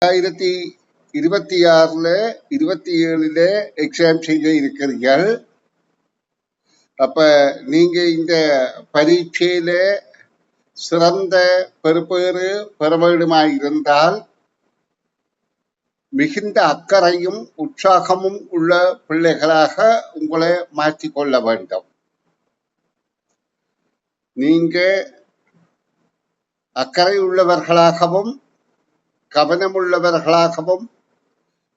2026 27 exam செய்ய இருக்கிறீர்கள். அப்ப நீங்க இந்த பரீட்சையில சிறந்த பெறுபேறு பெற வேண்டுமாயிருந்தால் மிகுந்த அக்கறையும் உற்சாகமும் உள்ள பிள்ளைகளாக உங்களை மாற்றிக்கொள்ள வேண்டும். நீங்க அக்கறை உள்ளவர்களாகவும் கவனமுள்ளவர்களாகவும்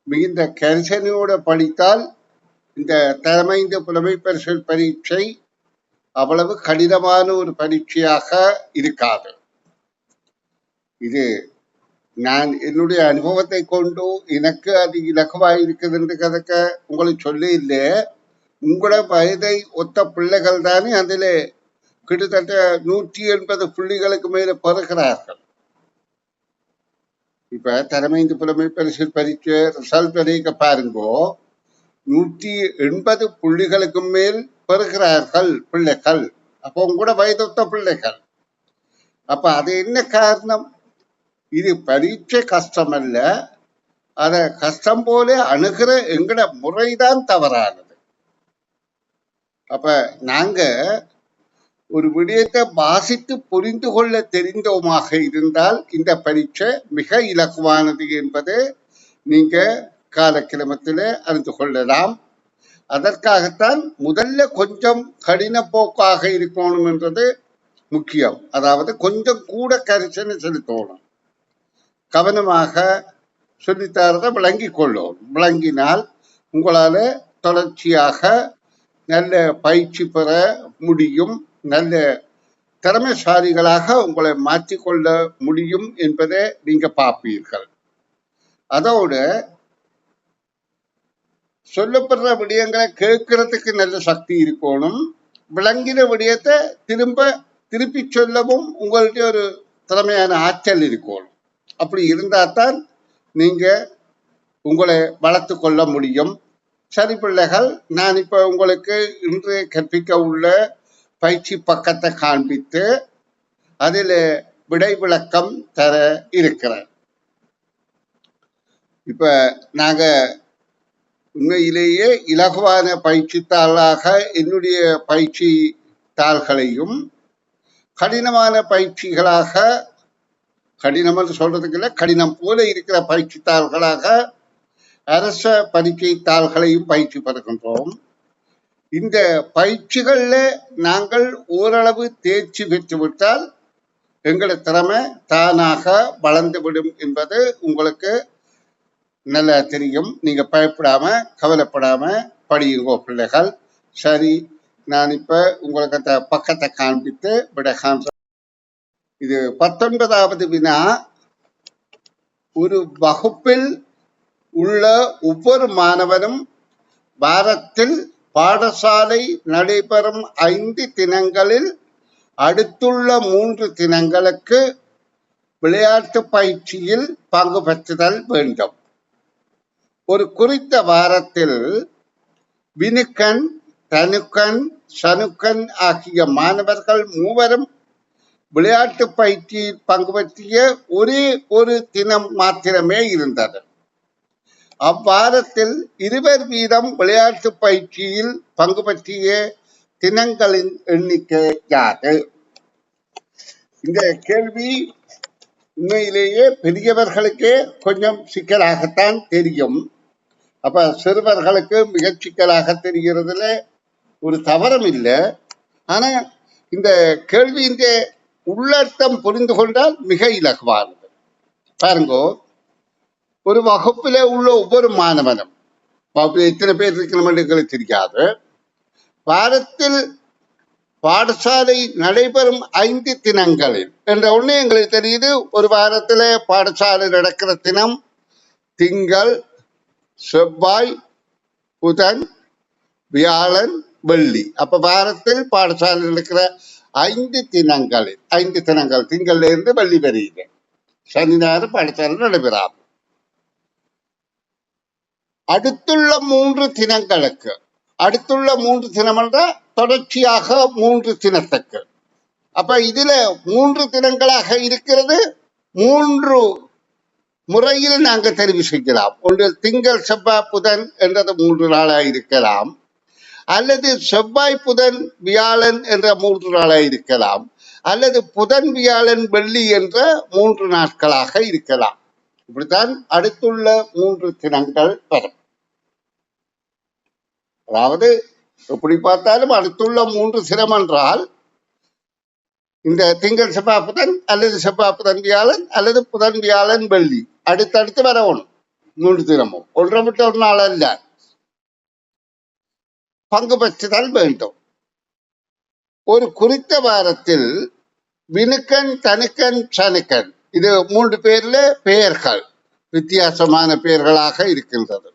மிகுந்த கரிசனையோடு படித்தால் இந்த தலைமைந்த புலமை பரிசில் பரீட்சை அவ்வளவு கடினமான ஒரு பரீட்சையாக இருக்காது. இது நான் என்னுடைய அனுபவத்தை கொண்டு எனக்கு அது இலகுவாக இருக்குது என்று கதைக்க உங்களுக்கு சொல்ல இல்லை. உங்களோட வயதை ஒத்த பிள்ளைகள் தானே அதில் கிட்டத்தட்ட 180 புள்ளிகளுக்கு மேல பெறுகிறார்கள். இப்ப தலைமைந்து புலமை பரிசில் பரீட்சை ரிசல்ட் வரைக்க பாருங்கோ, 180 புள்ளிகளுக்கு மேல் பெறுகிறார்கள் பிள்ளைகள். அப்போ உங்களோட வயதொத்த பிள்ளைகள். அப்ப அது என்ன காரணம்? இது பரீட்சை கஷ்டம் அல்ல, அத கஷ்டம் போல அணுகிற எங்கட முறைதான் தவறானது. அப்ப நாங்க ஒரு விடயத்தை வாசித்து புரிந்து கொள்ள தெரிந்தோமாக இருந்தால் இந்த பரீட்சை மிக இலகுவானது என்பதை நீங்க காலக்கிரமத்தில் அறிந்து கொள்ளலாம். அதற்காகத்தான் முதல்ல கொஞ்சம் கடின போக்காக இருக்கணும் என்றது முக்கியம். அதாவது கொஞ்சம் கூட கரிசனை செலுத்தணும், கவனமாக சொல்லித்தரதை விளங்கி கொள்ளணும். விளங்கினால் உங்களால தொடர்ச்சியாக நல்ல பயிற்சி பெற முடியும், நல்ல திறமைசாலிகளாக உங்களை மாற்றிக்கொள்ள முடியும் என்பதை நீங்க பார்ப்பீர்கள். அதோட சொல்லப்படுற விடயங்களை கேட்கறதுக்கு நல்ல சக்தி இருக்கணும். விளங்கின விடயத்தை திருப்பி சொல்லவும் உங்கள்கிட்ட ஒரு திறமையான ஆற்றல் இருக்கணும். அப்படி இருந்தால்தான் நீங்க உங்களை வளர்த்து கொள்ள முடியும். சரி பிள்ளைகள், நான் இப்ப உங்களுக்கு இன்று கற்பிக்க உள்ள பயிற்சி பக்கத்தை காண்பித்து அதில் விடை விளக்கம் தர இருக்கிறேன். இப்ப நாங்க உண்மையிலேயே இலகுவான பயிற்சி தாளாக என்னுடைய பயிற்சி தாள்களையும் கடினமான பயிற்சிகளாக, கடினம் என்று சொல்றதுக்கு இல்லை, கடினம் போல இருக்கிற பயிற்சி தாள்களாக அரச பரீட்சை தாள்களையும் பயிற்சி பெறுகின்றோம். இந்த பயிற்சிகள்ல நாங்கள் ஓரளவு தேர்ச்சி பெற்றுவிட்டால் எங்களோட திறமை தானாக வளர்ந்துவிடும் என்பது உங்களுக்கு நல்லா தெரியும். நீங்க பயப்படாம கவலைப்படாம படியுங்கோ பிள்ளைகள். சரி, நான் இப்ப உங்களுக்கு அந்த பக்கத்தை காண்பித்து விட காண்றேன். இது 19வது வினா. ஒரு வகுப்பில் உள்ள ஒவ்வொரு மாணவனும் வாரத்தில் பாடசாலை நடைபெறும் 5 தினங்களில் அடுத்துள்ள 3 தினங்களுக்கு விளையாட்டு பயிற்சியில் பங்கு பெற்றுதல் வேண்டும். ஒரு குறித்த வாரத்தில் வினுக்கன், தனுக்கன், சனுக்கன் ஆகிய மாணவர்கள் மூவரும் விளையாட்டு பயிற்சியில் பங்கு பற்றிய ஒரே ஒரு தினம் மாத்திரமே இருந்தது. அவ்வாரத்தில் 2 வீதம் விளையாட்டு பயிற்சியில் பங்கு பற்றிய தினங்களின் எண்ணிக்கை யாது? இந்த கேள்வி உண்மையிலேயே பெரியவர்களுக்கே கொஞ்சம் சிக்கலாகத்தான் தெரியும். அப்ப சிறுவர்களுக்கு மிக சிக்கலாக தெரிகிறதுல ஒரு தவறும் இல்லை. ஆனா இந்த கேள்வியின் உள்ளர்த்தம் புரிந்து கொண்டால் மிக இலகுவானது. பாருங்கோ, ஒரு வகுப்பில உள்ள ஒவ்வொரு மாணவனும், வகுப்பில் எத்தனை பேர் இருக்கணும் எங்களுக்கு தெரியாது, வாரத்தில் பாடசாலை நடைபெறும் 5 தினங்களில் என்ற ஒண்ணு எங்களுக்கு தெரியுது. ஒரு வாரத்துல பாடசாலை நடக்கிற தினம் திங்கள், செவ்வாய், புதன், வியாழன், வெள்ளி. அப்ப வாரத்தில் பாடசாலை நடக்கிற 5 தினங்களில் 5 தினங்கள், திங்கள்ல இருந்து வெள்ளி வரையில, சனி ஞாயிறு பாடசாலை நடைபெறாது. அடுத்துள்ள 3 தினங்களுக்கு, அடுத்துள்ள 3 தினம் என்ற தொடர்ச்சியாக 3 தினத்துக்கு. அப்ப இதுல 3 தினங்களாக இருக்கிறது 3 முறையில் நாங்கள் தெரிவு செய்யலாம். ஒன்று திங்கள் செவ்வாய் புதன் என்றது 3 நாளாக இருக்கலாம், அல்லது செவ்வாய் புதன் வியாழன் என்ற 3 நாளாக இருக்கலாம், அல்லது புதன் வியாழன் வெள்ளி என்ற 3 நாட்களாக இருக்கலாம். இப்படித்தான் அடுத்துள்ள 3 தினங்கள் வரும். அதாவது எப்படி பார்த்தாலும் அடுத்துள்ள 3 தினம் என்றால் இந்த திங்கள் செவ்வாய் புதன் அல்லது செவ்வாய் புதன் வியாழன் அல்லது புதன் வியாழன் வெள்ளி அடுத்தடுத்து வரணும். 3 தினமும் ஒன்றை விட்டு ஒரு நாள் அல்ல, பங்கு பெற்றுதல் வேண்டும். ஒரு குறித்த வாரத்தில் வினுக்கன், தனுக்கன், சனுக்கன் இது 3 பேர்ல பெயர்கள் வித்தியாசமான பெயர்களாக இருக்கின்றது.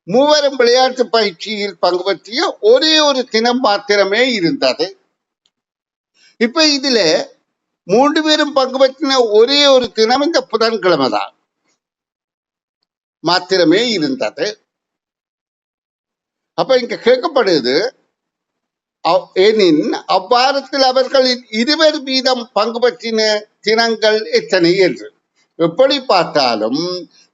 மூவரும் விளையாட்டு பயிற்சியில் பங்கு பற்றிய ஒரே ஒரு தினம் மாத்திரமே இருந்தது. இப்ப இதுல 3 பேரும் பங்கு பற்றின ஒரே ஒரு தினம் இந்த புதன்கிழமை தான் மாத்திரமே இருந்தது. அப்ப இங்க கேட்கப்படுது, எனின் அவ்வாரத்தில் அவர்களில் 20 வீதம் பங்கு பற்றின தினங்கள் எத்தனை என்று. எப்படி பார்த்தாலும்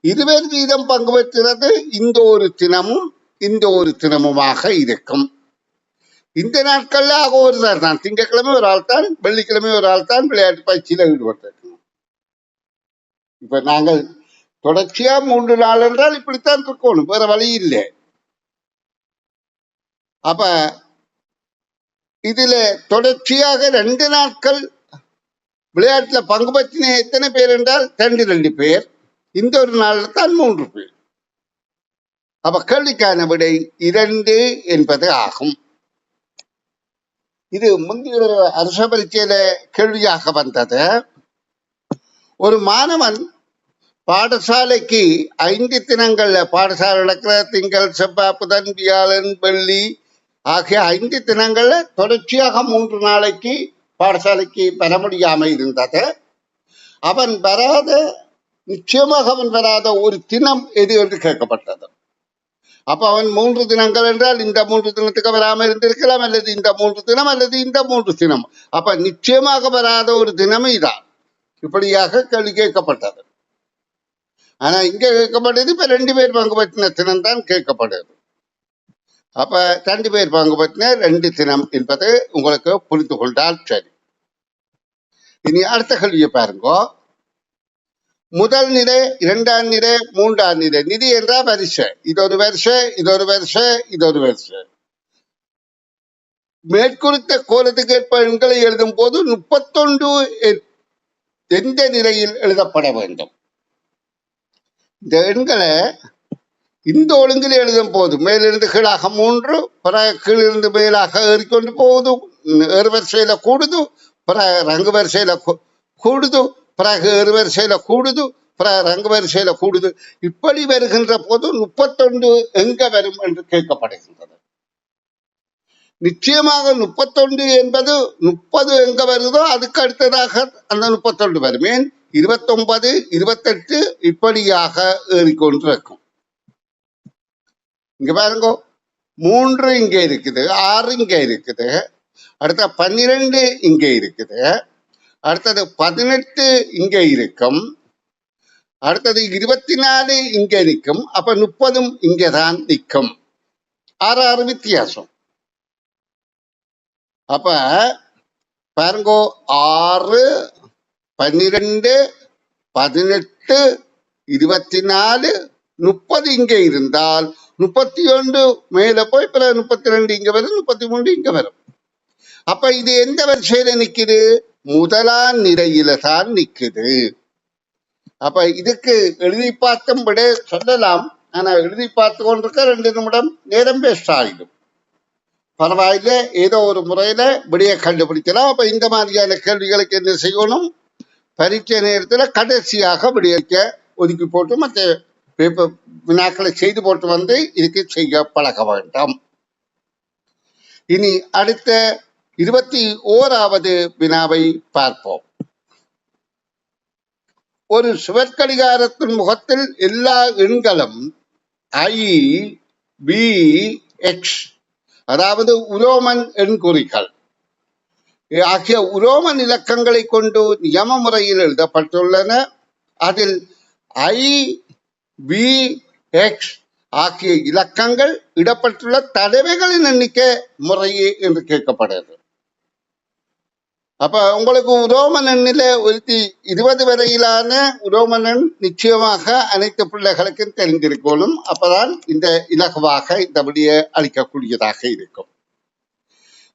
20 வீதம் பங்கு பெற்றது இந்த ஒரு தினமும் இந்த ஒரு தினமுமாக இருக்கும். இந்த நாட்கள்ல ஆக ஒரு தான், திங்கட்கிழமை ஒரு ஆள் தான், வெள்ளிக்கிழமை ஒரு ஆள் தான் விளையாட்டு பயிற்சியில ஈடுபட்டிருக்கணும். இப்ப நாங்கள் தொடர்ச்சியா 3 நாள் என்றால் இப்படித்தான் இருக்கணும், வேற வழி இல்லை. அப்ப இதுல தொடர்ச்சியாக 2 நாட்கள் விளையாட்டுல பங்கு பற்றின எத்தனை பேர் என்றால் 2 பேர், இந்த ஒரு நாள்ல தான் 3 பேர். அப்ப கேள்விக்கான விடை 2 என்பது ஆகும். இது முந்தைய அரச பரீட்சையில கேள்வியாக வந்தது. ஒரு மாணவன் பாடசாலைக்கு 5 தினங்கள்ல பாடசாலை நடக்கிற திங்கள் செவ்வாய் புதன் வியாழன் வெள்ளி ஆகிய 5 தினங்கள்ல தொடர்ச்சியாக 3 நாளைக்கு பாடசாலைக்கு வர முடியாம இருந்தது. அவன் வராத நிச்சயமாக அவன் வராத ஒரு தினம் எது என்று கேட்கப்பட்டது. அப்ப அவன் 3 தினங்கள் என்றால் இந்த 3 தினத்துக்கு வராமல் இருந்திருக்கலாம், அல்லது இந்த 3 தினம் அல்லது இந்த 3 தினம். அப்ப நிச்சயமாக வராத ஒரு தினம் இதான். இப்படியாக கேள்வி கேட்கப்பட்டது. ஆனா இங்க கேட்கப்பட்டது இப்ப 2 பேர் பங்கு பற்றின தினம் தான் கேட்கப்படுது. அப்ப 2 பேர் பங்கு பற்றின 2 தினம் என்பது உங்களுக்கு புரிந்து கொண்டால் சரி. இனி அடுத்த கேள்வியை பாருங்க. முதல் நிலை, 2ஆம் நிலை, 3ஆம் நிலை. நிதி என்றால் வரிசை. இது ஒரு வரிசை, இது ஒரு வரிசை, இது ஒரு வரிசை. மேற்குறித்த கோலத்துக்கு ஏற்ப எண்களை எழுதும் போது 31 எந்த நிலையில் எழுதப்பட வேண்டும். இந்த எண்களை இந்த ஒழுங்கில் எழுதும் போது மேலிருந்து கீழாக 3, பிறகு கீழிருந்து மேலாக ஏறிக்கொண்டு போகுது, ஏறு வரிசையில கூடுது, பிறகு ரங்கு வரிசையில கூடுது, பிறகு ஏறு வரிசையில கூடுது, பிறகு ரங்கு வரிசையில கூடுது. இப்படி வருகின்ற போது 31 எங்க வரும் என்று கேட்கப்படுகின்றது. நிச்சயமாக 31 என்பது 30 எங்க வருதோ அதுக்கு அடுத்ததாக அந்த 31 வரும். ஏன் 29, 28 இப்படியாக ஏறிக்கொண்டிருக்கும். இங்க பாருங்க, 3 இங்க இருக்குது, 6 இங்க இருக்குது, அடுத்த 12 இங்க இருக்குது, அடுத்தது 18 இங்க இருக்கும், அடுத்தது 24 இங்க நிற்கும். அப்ப 30 இங்கதான் நிற்கும். 6 வித்தியாசம். அப்ப பாருங்க, 6, 12, 18, 24, 30 இங்க இருந்தால் 31 மேல போய் பிறகு 32 இங்க வரும், 33 இங்க வரும். அப்ப இது எந்த வரிசையில நிக்குது? முதலாம் நிலையில தான் நிக்குது. அப்ப இதுக்கு எழுதி பார்த்தும் விட சொல்லலாம். ஆனா எழுதி பார்த்து கொண்டிருக்க 2 நிமிடம் நேரம் வேஸ்ட் ஆகிடும். பரவாயில்ல, ஏதோ ஒரு முறையில விடைய கண்டுபிடிக்கலாம். அப்ப இந்த மாதிரியான கேள்விகளுக்கு என்ன செய்யணும்? பரீட்சை நேரத்துல கடைசியாக விடையளிக்க ஒதுக்கி போட்டு மற்ற பேப்பர் வினாக்களை செய்து போட்டு வந்து இதுக்கு செய்ய பழக வேண்டாம். இனி அடுத்த 21வது வினாவை பார்ப்போம். ஒரு சுவர்கடிகாரத்தின் முகத்தில் எல்லா எண்களும் IVX, அதாவது உரோமன் எண்குறிகள் ஆகிய உரோமன் இலக்கங்களை கொண்டு நியம முறையில் எழுதப்பட்டுள்ளன. அதில் ஐ வி எக்ஸ் ஆகிய இலக்கங்கள் இடப்பட்டுள்ள தடவைகளின் எண்ணிக்கை முறையே என்று கேட்கப்படுகிறது. அப்ப உங்களுக்கு உரோமன் எண்ணில 20 வரையிலான உரோமன் எண் நிச்சயமாக அனைத்து பிள்ளைகளுக்கும் தெரிந்திருக்கணும். அப்பதான் இந்த இலகுவாக இந்த விடிய அளிக்கக்கூடியதாக இருக்கும்.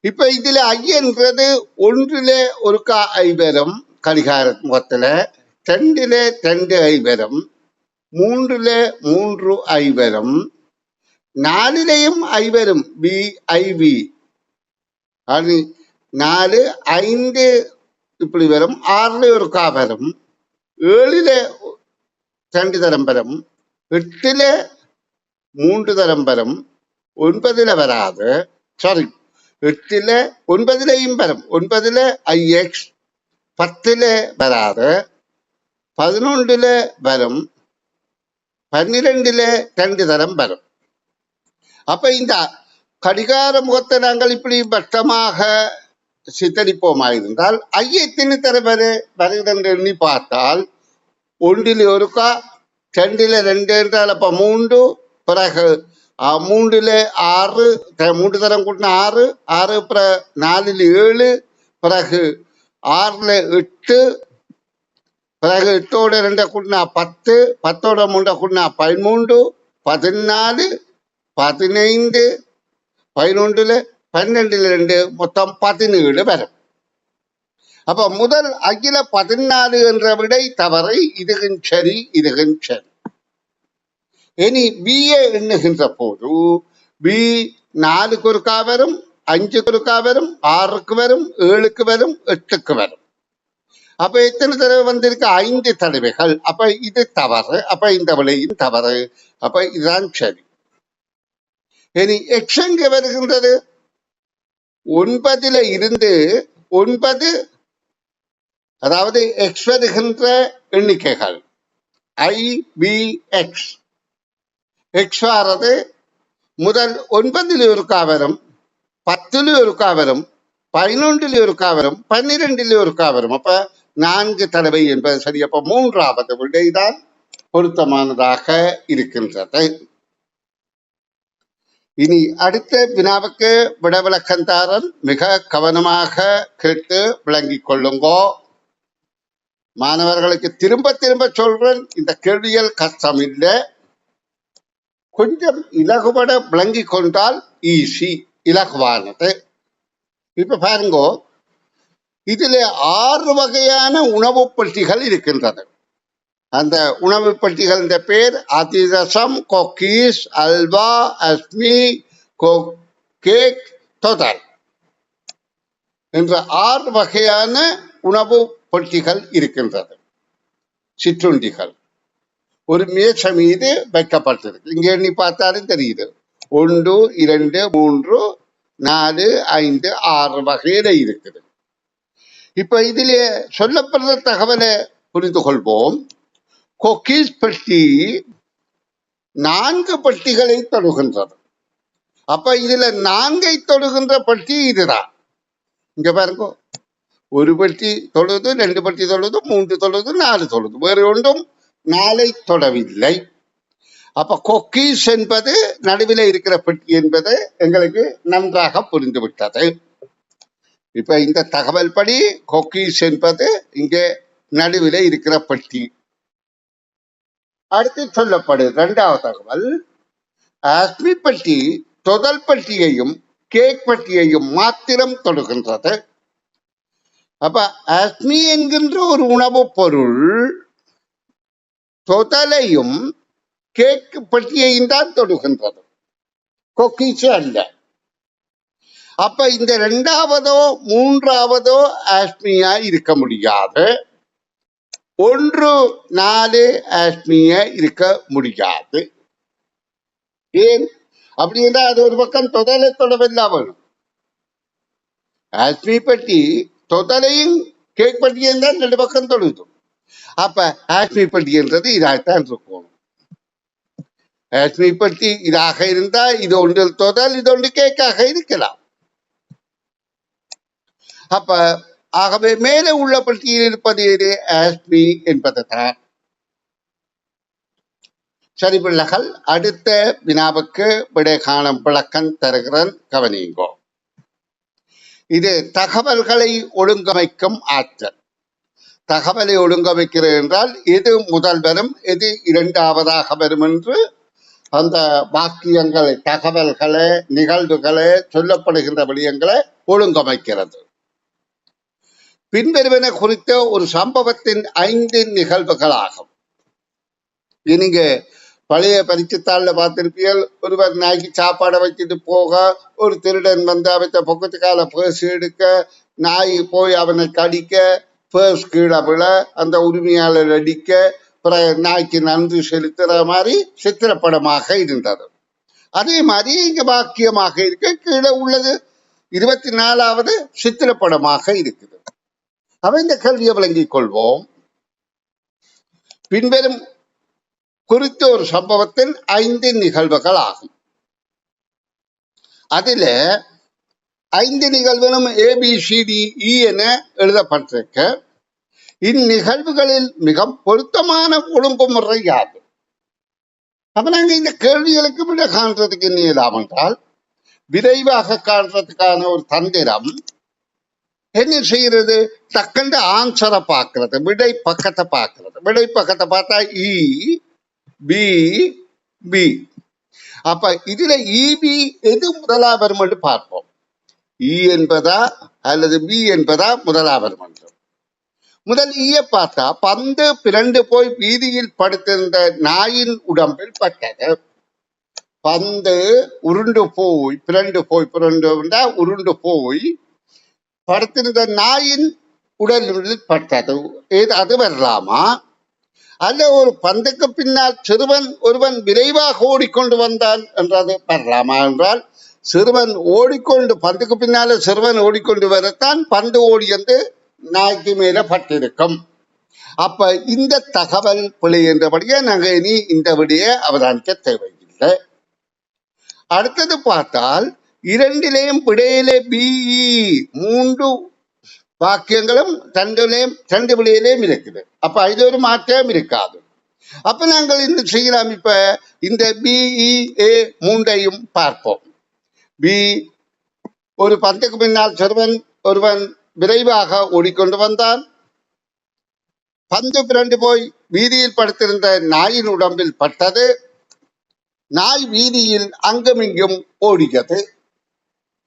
இப்ப இதுல ஐயன்றது 1 ஒருக்கா ஐவரும் கடிகார முகத்துல, 2 2 ஐவரும், 3 3 ஐவரும், 4 ஐவரும் BIV, அது 4 5 இப்படி வரும், 6 ஒருக்கா வரும், 7 2 தரம் வரும், 8 3 தரம் வரும், 9 வராது. சாரி, 8 9 வரும், 9 IX, 10 வராது, 11 வரும், 12 2 தரம் வரும். அப்ப இந்த கடிகார முகத்தை நாங்கள் இப்படி வட்டமாக சித்தரிப்போமாயிருந்தால் ஐயத்தின் தர வருகிறது எண்ணி பார்த்தால் 1 ஒருக்கா, 2 2 என்றால் அப்ப 3, பிறகு 3 6, 3 தரம் கூட்டின 6, 6 பிறகு 4 7, பிறகு 6 8, பிறகு 8 2 கூட்டினா 10, 10 3 கூட்டினா 13, 14 15, 11 12 2 மொத்தம் 17 வரும். அப்ப முதல் அகில 14 என்ற விடை தவறை, இதுகும் சரி இதுகும் சரி. இனி பிஏ எண்ணுகின்ற போது பி 4 ஒருக்கா வரும், 5 ஒருக்கா வரும், 6 வரும், 7 வரும், 8 வரும். அப்ப எத்தனை தடவை வந்திருக்கு? 5 தடவைகள். அப்ப இது தவறு. அப்ப இந்த விலையும் தவறு. அப்ப இதுதான் சரி. இனி எக்ஸ் எங்க வருகின்றது? 9 இருந்து 9, அதாவது எக்ஸ் வருகின்ற எண்ணிக்கைகள் IBX. எக்ஸ் ஆறது முதல் 9 ஒருக்கா வரும், 10 ஒருக்கா வரும், 11 ஒருக்கா வரும், 12 ஒருக்கா வரும். அப்ப 4 தடவை என்பது சரி. அப்ப 3வது விடைதான் பொருத்தமானதாக இருக்கின்றது. இனி அடுத்த வினாவுக்கு விடவிலக்கந்தாரன் மிக கவனமாக கேட்டு விளங்கிக் கொள்ளுங்கோ. மாணவர்களுக்கு திரும்ப திரும்ப சொல்றேன், இந்த கேள்விகள் கஷ்டம் இல்லை, கொஞ்சம் இலகுபட விளங்கி கொண்டால் ஈஸி, இலகுவானது. இப்ப பாருங்கோ, இதுல 6 வகையான உணவு பெட்டிகள் இருக்கின்றது. அந்த உணவு பெட்டிகள் பேர் அதிரசம், கொக்கீஸ், அல்வா, அஸ்மி, கேக், தொதல் என்ற 6 வகையான உணவு பெட்டிகள் இருக்கின்றது. சிற்றுண்டிகள் ஒரு மேசை மீது வைக்கப்பட்டிருக்கு. இங்க எண்ணி பார்த்தாலும் தெரியுது. 1 2 3 4 5 6 வகையில இருக்குது. இப்ப இதிலே சொல்லப்படுற தகவலை புரிந்து கொள்வோம். கொக்கீஸ் பெட்டி 4 பெட்டிகளை தொடுகின்றது. அப்ப இதுல 4ஐ தொடுகின்ற பெட்டி இதுதான். இங்க பாருங்க, 1 பெட்டி தொழுது, 2 பெட்டி தொழுது, 3 தொழுது, 4 தொழுது, வேறு ஒன்றும் 4ஐ தொடவில்லை. அப்ப கொக்கீஸ் என்பது நடுவில் இருக்கிற பெட்டி என்பது எங்களுக்கு நன்றாக புரிந்துவிட்டது. இப்ப இந்த தகவல் படி கொக்கீஸ் என்பது இங்கே நடுவில் இருக்கிற பெட்டி. அடுத்து சொல்லப்படு 2வது தகவல், அஸ்மி பெட்டி தொதல் பெட்டியையும் கேக் பெட்டியையும் மாத்திரம் தொடுகின்றது. அப்ப அஸ்மி என்கின்ற ஒரு உணவுப் பொருள் தொதலையும் கேக் பெட்டியையும் தான் தொடுகின்றது, கொக்கீஸ் அல்ல. அப்ப இந்த 2வதோ 3வதோ அஸ்மியா இருக்க முடியாது, 1 4 ஆஸ்மிய இருக்க முடியாது. ஏன் அப்படி என்றால் அது ஒரு பக்கம் தொதலை தொடவில்லா வேணும். ஆஸ்மி பெட்டி தொதலையும் கேக் பெட்டியும் தான் 2 பக்கம் தொழுதும். அப்ப ஆஸ்மி பெட்டி என்றது இதாகத்தான் இருக்கும். ஆஸ்மி பெட்டி இதாக இருந்தா இது ஒன்றில் தொதல், இது ஒன்று கேக்காக இருக்கலாம். அப்ப ஆகவே மேலே உள்ள பெட்டியில் இருப்பது ஆஸ்மி என்பதுதான். சரி பிள்ளைகள், அடுத்த வினாவுக்கு விடை காணும் விளக்கம் தருகிறேன், கவனிங்கோ. இது தகவல்களை ஒழுங்கமைக்கும் ஆற்றல். தகவலை ஒழுங்கமைக்கிறது என்றால் எது முதல் வரும், எது இரண்டாவதாக வரும் என்று அந்த வாக்கியங்களை, தகவல்களை, நிகழ்வுகளை, சொல்லப்படுகின்ற விடயங்களை ஒழுங்கமைக்கிறது. பின்வருவன குறித்த ஒரு சம்பவத்தின் 5 நிகழ்வுகளாகும். நீங்க பழைய பரிச்சுத்தாள்ல பார்த்திருப்பீர்கள், ஒருவர் நாய்க்கு சாப்பாடை வச்சுட்டு போக, ஒரு திருடன் வந்து அவற்றை பொக்கத்துக்கால பேர்ஸ் எடுக்க, நாய் போய் அவனை கடிக்க, பேர்ஸ் கீழே விழ, அந்த உரிமையாளர் அடிக்க, பிறகு நாய்க்கு நன்றி செலுத்துற மாதிரி சித்திரப்படமாக இருந்தது. அதே மாதிரி இங்க வாக்கியமாக இருக்க, கீழே உள்ளது 24வது சித்திரப்படமாக இருக்குது. அவ இந்த கேள்வியை விளங்கிக் கொள்வோம். பின்வரும் குறித்த ஒரு சம்பவத்தின் 5 நிகழ்வுகள் ஆகும். அதுல 5 நிகழ்வுகளும் ABCDE என எழுதப்பட்டிருக்க, இந்நிகழ்வுகளில் மிக பொருத்தமான ஒழுங்குமுறை யாது? அப்ப நாங்க இந்த கேள்விகளுக்கு விட காண்றதுக்கு என்ன இயலாம் என்றால், விரைவாக காண்றதுக்கான ஒரு தந்திரம் என்ன செய்யறது, டக்குன்னு ஆன்சரை பார்க்கறது, விடை பக்கத்தை பார்க்கறது. விடை பக்கத்தை பார்த்தா EBB. அப்ப இதுல EB எது முதலா வரும் என்று பார்ப்போம். E என்பதா அல்லது B என்பதா முதலா வரும் என்று. முதல் ஈய பார்த்தா, பந்து பிறண்டு போய் வீதியில் படுத்திருந்த நாயின் உடம்பில் பட்டது. பந்து உருண்டு போய், உருண்டு போய் படுத்திருந்த நாயின் உடலில் பட்டது. அது வரலாமா? அல்ல ஒரு பந்துக்கு பின்னால் சிறுவன் ஒருவன் விரைவாக ஓடிக்கொண்டு வந்தான் என்றது வரலாமா என்றால், சிறுவன் ஓடிக்கொண்டு, பந்துக்கு பின்னால சிறுவன் ஓடிக்கொண்டு வரத்தான் பந்து ஓடி வந்து நாய்க்கு மேல பட்டிருக்கும். அப்ப இந்த தகவல் பிழை என்றபடியே நாங்க இனி இந்த விடையை அவதானிக்க தேவையில்லை. அடுத்தது பார்த்தால், இரண்டிலேயும் விடையிலே BE 3 வாக்கியங்களும் 2 விடையிலேயும் இருக்குது. அப்ப இது ஒரு மாற்றம் இருக்காது. அப்ப நாங்கள் இந்த செய்யலாம். இப்ப இந்த BEA 3ஐயும் பார்ப்போம். B, ஒரு பந்துக்கு பின்னால் சிறுவன் ஒருவன் விரைவாக ஓடிக்கொண்டு வந்தான். பந்து பிறண்டு போய் வீதியில் படுத்திருந்த நாயின் உடம்பில் பட்டது. நாய் வீதியில் அங்குமிங்கும் ஓடியது.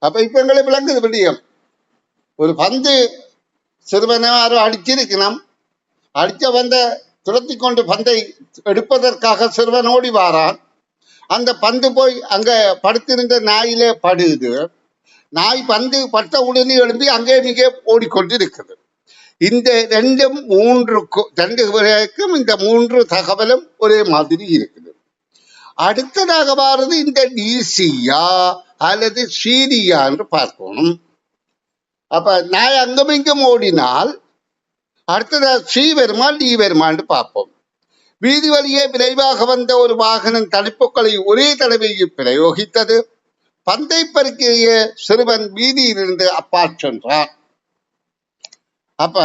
அப்ப இப்ப எங்களை விளங்குது விடயம். ஒரு பந்து சிறுவனை யாரும் அடிச்சிருக்கணும். அடிச்ச வந்த துரத்தி கொண்டு பந்தை எடுப்பதற்காக சிறுவன் ஓடி வாரான். அந்த பந்து போய் அங்க படுத்திருந்த நாயிலே படுது. நாய் பந்து பட்ட உடனே எழும்பி அங்கே மிக ஓடிக்கொண்டு இருக்குது. இந்த 2 பேருக்கும் இந்த 3 தகவலும் ஒரே மாதிரி இருக்குது. அடுத்ததாக வாரது இந்த DCயா அல்லது CDயா என்று பார்க்கணும். அப்ப நாய் அங்குமிங்கும் ஓடினால் அடுத்ததாக C வருமா D வருமான்னு பார்ப்போம். வீதி வழியே விரைவாக வந்த ஒரு வாகனம் தடுப்புகளை ஒரே தடவையில் பிரயோகித்தது. பந்தை பறிக்கிய சிறுவன் வீதியிலிருந்து அப்பாற் சென்றார். அப்ப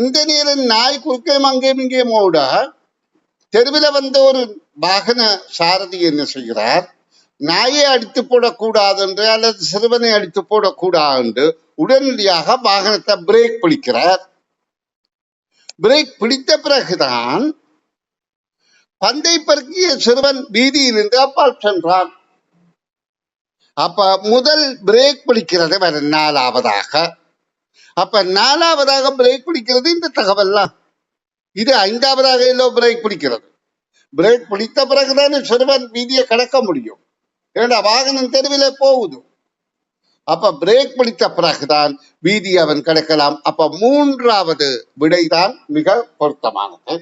இந்த நேரம் நாய் குறுக்கையும் அங்கேயும் இங்கேயும் ஓட, தெருவில் வந்த ஒரு வாகன சாரதி என்ன செய்கிறார், நாயை அடித்து போடக்கூடாது என்று அல்லது சிறுவனை அடித்து போடக்கூடாது என்று உடனடியாக வாகனத்தை பிரேக் பிடிக்கிறார். பிரேக் பிடித்த பிறகுதான் பந்தை பறிக்கிய சிறுவன் வீதியிலிருந்து அப்பால் சென்றான். அப்ப முதல் பிரேக் பிடிக்கிறது வேற 4வதாக. அப்ப 4வதாக பிரேக் பிடிக்கிறது இந்த தகவல்லாம். இது 5வதாக எல்லோ பிரேக் பிடிக்கிறது. பிரேக் பிடித்த பிறகுதான் சிறுவன் வீதியை கடக்க முடியும். ஏன்னா வாகனம் தெருவிலே போகுது. அப்ப பிரேக் பிடித்த பிறகுதான் வீதி அவன் கடக்கலாம். அப்ப 3வது விடைதான் மிக பொருத்தமானது.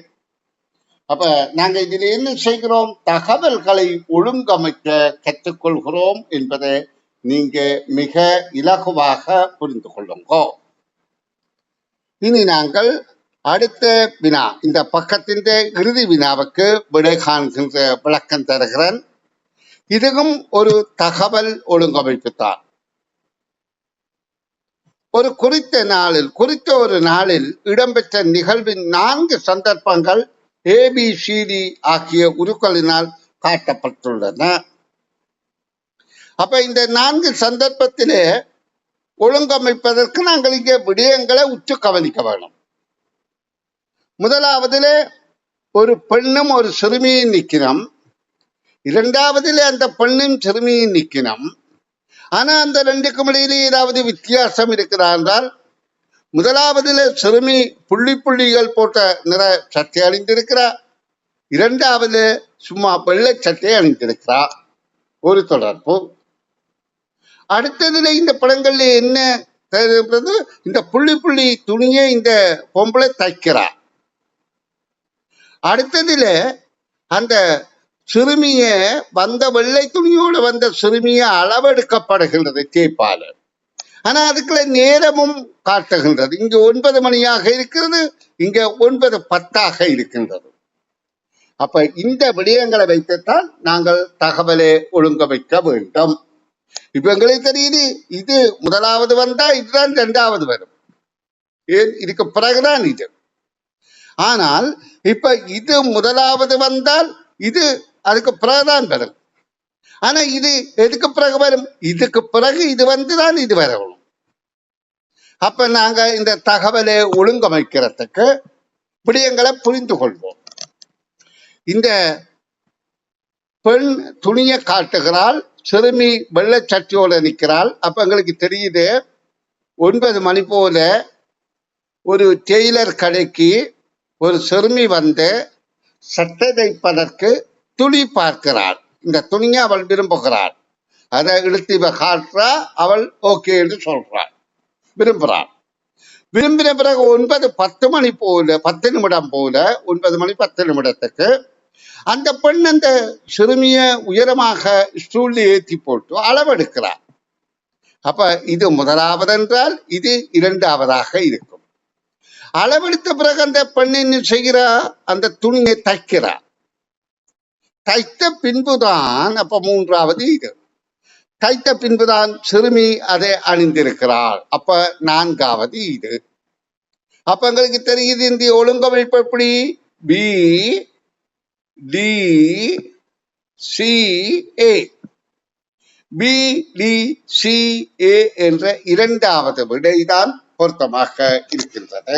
அப்ப நாங்க இதில் என்ன செய்கிறோம், தகவல்களை ஒழுங்கமைக்க கற்றுக்கொள்கிறோம் என்பதை நீங்க மிக இலகுவாக புரிந்து கொள்ளுங்க. இனி நாங்கள் அடுத்த வினா, இந்த பக்கத்தின் இறுதி வினாவுக்கு விடை காண்கின்ற விளக்கம் தருகிறேன். இதுவும் ஒரு தகவல் ஒழுங்கமைப்பு தான். குறித்த ஒரு நாளில் இடம்பெற்ற நிகழ்வின் 4 சந்தர்ப்பங்கள் ABCD ஆகிய உருக்களினால் காட்டப்பட்டுள்ளன. அப்ப இந்த 4 சந்தர்ப்பத்திலே ஒழுங்கமைப்பதற்கு நாங்கள் இங்கே விடயங்களை உற்று கவனிக்க வேணும். முதலாவதுல ஒரு பெண்ணும் ஒரு சிறுமியும் நிற்கிறோம். இரண்டாவதுல அந்த பெண்ணும் சிறுமியும் நிற்கிறோம். ஆனா அந்த ரெண்டுக்கும் இடையிலே ஏதாவது வித்தியாசம் இருக்கிறா என்றால், முதலாவதுல சிறுமி புள்ளி புள்ளிகள் போட்ட நிற சட்டை அணிந்திருக்கிறா, இரண்டாவது சும்மா வெள்ளை சட்டை அணிந்திருக்கிறா. ஒரு தொடர்பு. அடுத்ததுல இந்த படங்கள்ல என்ன இந்த புள்ளி புள்ளி துணியை இந்த பொம்பளை தைக்கிறா. அடுத்ததுல அந்த சிறுமிய வந்த வெள்ளை துணியோடு வந்த சிறுமிய அளவெடுக்கப்படுகின்றது டேப்பால. ஆனா அதுக்குள்ள நேரமும் காட்டுகின்றது. இங்க 9 மணியாக இருக்கிறது, இங்க 9:10 இருக்கின்றது. அப்ப இந்த விடயங்களை வைத்துத்தான் நாங்கள் தகவலை ஒழுங்கமைக்க வேண்டும். இப்ப எங்களுக்கு தெரியுது, இது முதலாவது வந்தா இதுதான் இரண்டாவது வரும். ஏன் இதுக்கு பிறகுதான் இது. ஆனால் இப்ப இது முதலாவது வந்தால் இது அதுக்கு பிறகுதான் வரும். ஆனா இது எதுக்கு பிறகு வரும்? இதுக்கு பிறகு இது வந்துதான் இது வரணும். அப்ப நாங்க இந்த தகவலை ஒழுங்கமைக்கிறதுக்கு விடயங்களை புரிந்து கொள்வோம். இந்த பெண் துணியை காட்டுகிறாள், சிறுமி வெள்ளை சட்டியோட நிற்கிறாள். அப்ப எங்களுக்கு தெரியுது 9 மணி போல ஒரு டெய்லர் கடைக்கு ஒரு சிறுமி வந்து சட்டை தைப்பதற்கு துணி பார்க்கிறாள். இந்த துணியை அவள் விரும்புகிறாள். அதை இழுத்து இவ காட்டுறா, அவள் ஓகே என்று சொல்றாள், விரும்புகிறாள். விரும்பின பிறகு 9:10 மணி போல 10 நிமிடம் போல 9 மணி 10 நிமிடத்துக்கு அந்த பெண் அந்த சிறுமிய உயரமாக ஸ்டூல்ல ஏற்றி போட்டு அளவெடுக்கிறார். அப்ப இது முதலாவது என்றால் இது இரண்டாவதாக இருக்கும். அளவெடுத்த பிறகு அந்த பெண் என்ன செய்கிறா? அந்த துணியை தைக்கிறா. தைத்த பின்புதான் அப்ப மூன்றாவது இது. தைத்த பின்புதான் சிறுமி அதை அணிந்திருக்கிறாள். அப்ப நான்காவது இது. அப்ப எங்களுக்கு தெரியுது இந்த ஒழுங்கமைப்பு எப்படி? B D C A. B D C A என்ற இரண்டாவது விடைதான் பொருத்தமாக இருக்கின்றது.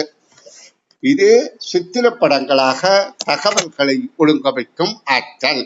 இது சித்திரப்படங்களாக தகவல்களை ஒழுங்கமைக்கும் ஆற்றல்.